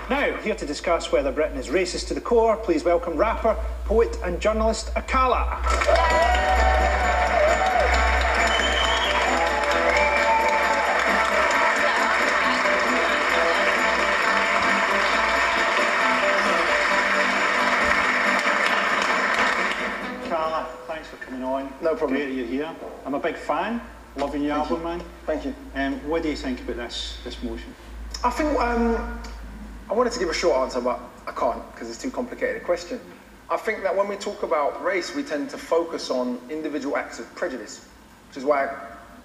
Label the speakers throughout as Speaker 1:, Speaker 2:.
Speaker 1: Now, here to discuss whether Britain is racist to the core, please welcome rapper, poet and journalist Akala. Akala, thanks for coming on.
Speaker 2: No problem.
Speaker 1: Great that you're here. I'm a big fan. Loving your album, man.
Speaker 2: Thank you.
Speaker 1: What do you think about this motion?
Speaker 2: I think I wanted to give a short answer, but I can't because it's too complicated a question. I think that when we talk about race, we tend to focus on individual acts of prejudice, which is why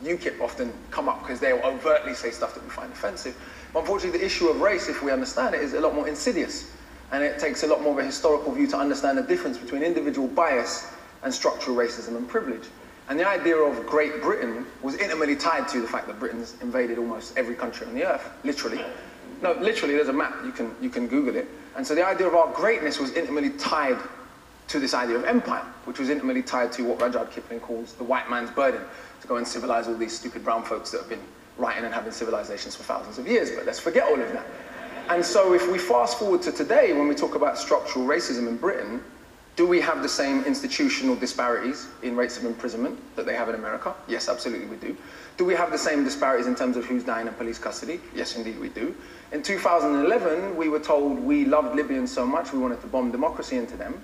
Speaker 2: UKIP often come up because they'll overtly say stuff that we find offensive. But unfortunately, the issue of race, if we understand it, is a lot more insidious. And it takes a lot more of a historical view to understand the difference between individual bias and structural racism and privilege. And the idea of Great Britain was intimately tied to the fact that Britain's invaded almost every country on the earth, literally. No, literally, there's a map, you can Google it. And so the idea of our greatness was intimately tied to this idea of empire, which was intimately tied to what Rudyard Kipling calls the white man's burden, to go and civilize all these stupid brown folks that have been writing and having civilizations for thousands of years, but let's forget all of that. And so if we fast forward to today, when we talk about structural racism in Britain, do we have the same institutional disparities in rates of imprisonment that they have in America? Yes, absolutely we do. Do we have the same disparities in terms of who's dying in police custody? Yes, indeed we do. In 2011, we were told we loved Libyans so much we wanted to bomb democracy into them.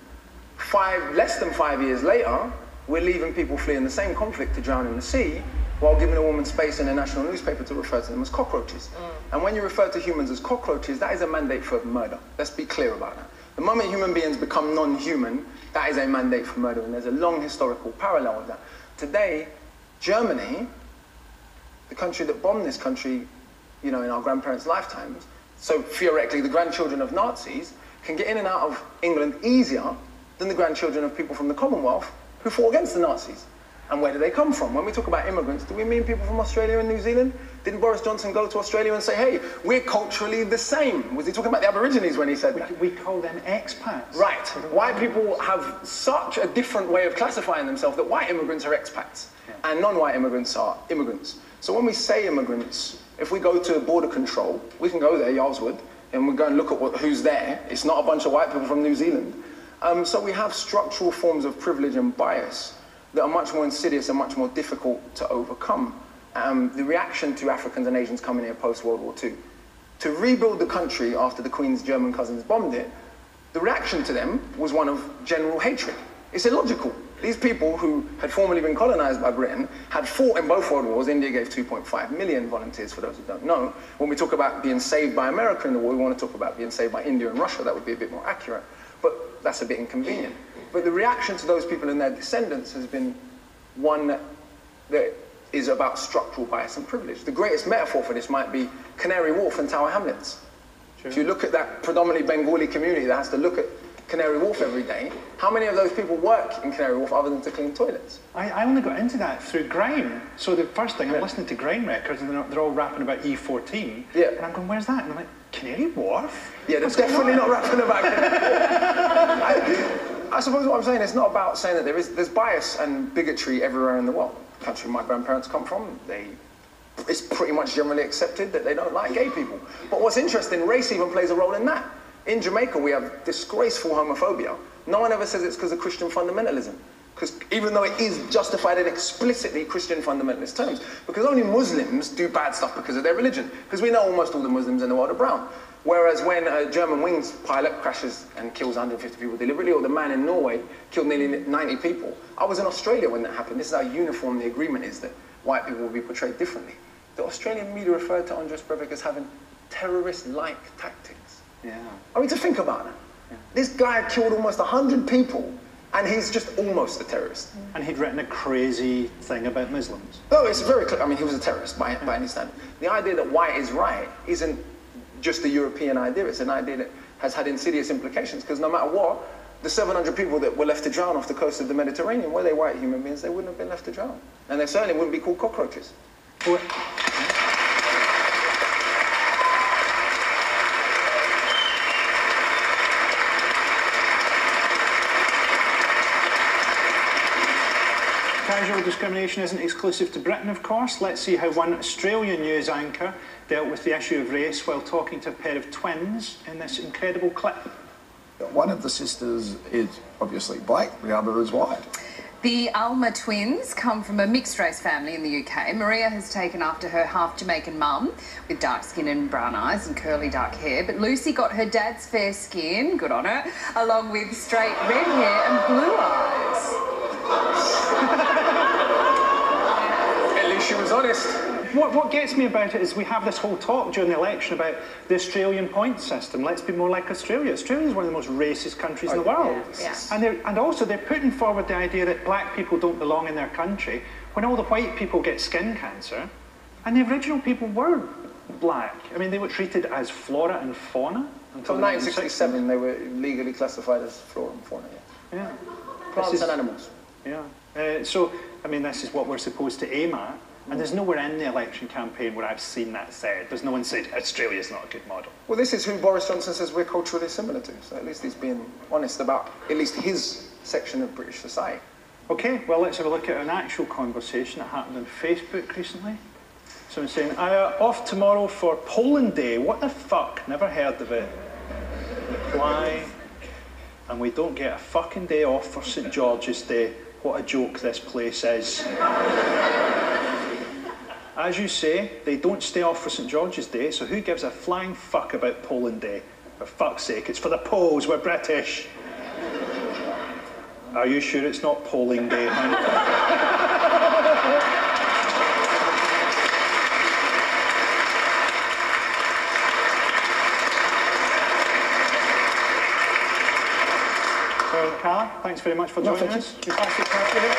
Speaker 2: Less than 5 years later, we're leaving people fleeing the same conflict to drown in the sea while giving a woman space in a national newspaper to refer to them as cockroaches. And when you refer to humans as cockroaches, that is a mandate for murder. Let's be clear about that. The moment human beings become non-human, that is a mandate for murder, and there's a long historical parallel with that. Today, Germany, the country that bombed this country, you know, in our grandparents' lifetimes, so theoretically the grandchildren of Nazis can get in and out of England easier than the grandchildren of people from the Commonwealth who fought against the Nazis. And where do they come from? When we talk about immigrants, do we mean people from Australia and New Zealand? Didn't Boris Johnson go to Australia and say, hey, we're culturally the same? Was he talking about the Aborigines when he said that?
Speaker 1: We call them expats.
Speaker 2: Right. White people have such a different way of classifying themselves that white immigrants are expats and non-white immigrants are immigrants. So when we say immigrants, if we go to border control, we can go there, Yarlswood, and we go and look at who's there. It's not a bunch of white people from New Zealand. So we have structural forms of privilege and bias that are much more insidious and much more difficult to overcome. The reaction to Africans and Asians coming here post-World War II, to rebuild the country after the Queen's German cousins bombed it, the reaction to them was one of general hatred. It's illogical. These people who had formerly been colonized by Britain had fought in both world wars. India gave 2.5 million volunteers, for those who don't know. When we talk about being saved by America in the war, we want to talk about being saved by India and Russia. That would be a bit more accurate, but that's a bit inconvenient. But the reaction to those people and their descendants has been one that is about structural bias and privilege. The greatest metaphor for this might be Canary Wharf and Tower Hamlets. True. If you look at that predominantly Bengali community that has to look at Canary Wharf every day, how many of those people work in Canary Wharf other than to clean toilets?
Speaker 1: I only got into that through grime. So the first thing, I'm listening to grime records and they're all rapping about E14.
Speaker 2: Yeah.
Speaker 1: And I'm going, where's that? And I'm like, Canary Wharf?
Speaker 2: Yeah, they're definitely not rapping about Canary Wharf. I suppose what I'm saying is not about saying that there's bias and bigotry everywhere in the world. The country my grandparents come from, it's pretty much generally accepted that they don't like gay people. But what's interesting, race even plays a role in that. In Jamaica, we have disgraceful homophobia. No one ever says it's because of Christian fundamentalism. Because even though it is justified in explicitly Christian fundamentalist terms, because only Muslims do bad stuff because of their religion. Because we know almost all the Muslims in the world are brown. Whereas when a German wings pilot crashes and kills 150 people deliberately, or the man in Norway killed nearly 90 people, I was in Australia when that happened. This is how uniform the agreement is that white people will be portrayed differently. The Australian media referred to Andres Breivik as having terrorist-like tactics.
Speaker 1: Yeah.
Speaker 2: I mean, to think about it. Yeah. This guy killed almost 100 people, and he's just almost a terrorist.
Speaker 1: And he'd written a crazy thing about Muslims.
Speaker 2: No, it's very clear. I mean, he was a terrorist by any standard. The idea that white is right isn't just a European idea. It's an idea that has had insidious implications, because no matter what, the 700 people that were left to drown off the coast of the Mediterranean, were they white human beings, they wouldn't have been left to drown. And they certainly wouldn't be called cockroaches.
Speaker 1: Well, casual discrimination isn't exclusive to Britain, of course. Let's see how one Australian news anchor dealt with the issue of race while talking to a pair of twins in this incredible clip.
Speaker 3: One of the sisters is obviously black, the other is white.
Speaker 4: The Alma twins come from a mixed-race family in the UK. Maria has taken after her half-Jamaican mum with dark skin and brown eyes and curly dark hair, but Lucy got her dad's fair skin, good on her, along with straight red hair and blue eyes.
Speaker 2: At least she was honest.
Speaker 1: What gets me about it is we have this whole talk during the election about the Australian point system. Let's be more like Australia. Australia is one of the most racist countries in the world.
Speaker 4: Yes.
Speaker 1: And also they're putting forward the idea that black people don't belong in their country when all the white people get skin cancer. And the original people were black. I mean, they were treated as flora and fauna.
Speaker 2: Until 1967, they were legally classified as flora and fauna,
Speaker 1: yeah.
Speaker 2: Plants and animals.
Speaker 1: Yeah. So, I mean, this is what we're supposed to aim at. And there's nowhere in the election campaign where I've seen that said. There's no one said Australia's not a good model.
Speaker 2: Well, this is who Boris Johnson says we're culturally similar to. So at least he's being honest about at least his section of British society.
Speaker 1: Okay, well, let's have a look at an actual conversation that happened on Facebook recently. Someone saying, off tomorrow for Poland Day. What the fuck? Never heard of it. Why? And we don't get a fucking day off for St George's Day. What a joke this place is. As you say, they don't stay off for St George's Day, so who gives a flying fuck about Poland Day? For fuck's sake, it's for the Poles, we're British. Are you sure it's not polling day, hun? So, Akala, thanks very much for joining us. Fantastic to have you here.